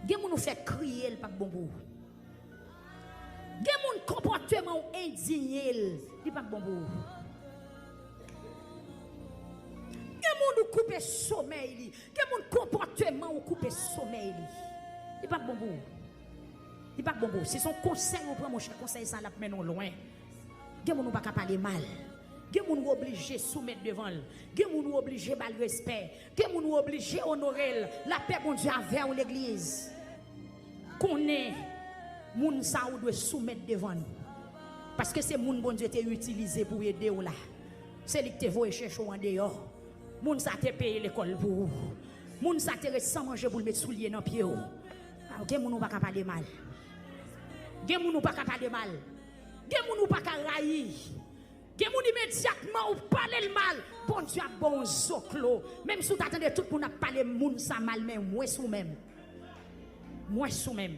Gen moun nous fait crier le pas bon pour. Gen moun comportement indigné, il pas bon pour. Gen moun nous couper sommeil li. Gen moun comportement ou couper sommeil li. Il pas bon pour. Il pas bon pour. C'est son conseil on prend mon cher conseil ça la menon loin. Gen moun nous pas parler mal. Gen moun obligé soumettre devant elle. Gen moun obligé bal respect. Gen moun obligé honorer la paix bon Dieu avec l'église. Connaît moun ça ou doit soumettre devant nous. Parce que c'est moun bon Dieu t'est utilisé pour aider ou là. C'est lui qui te voye chercher en dehors. Moun ça te payer l'école pour vous. Moun ça te sans manger pour mettre soulier dans pied ou. Gen moun ou pas parler mal. Gen moun ou pas parler mal. Gen moun ou pas railler. Gen moun immédiatement ou parler le mal, bon Dieu a bon zoklo. Même si vous attendez tout pour nous parler moun ça mal, mais moi sous même. Moi sous même.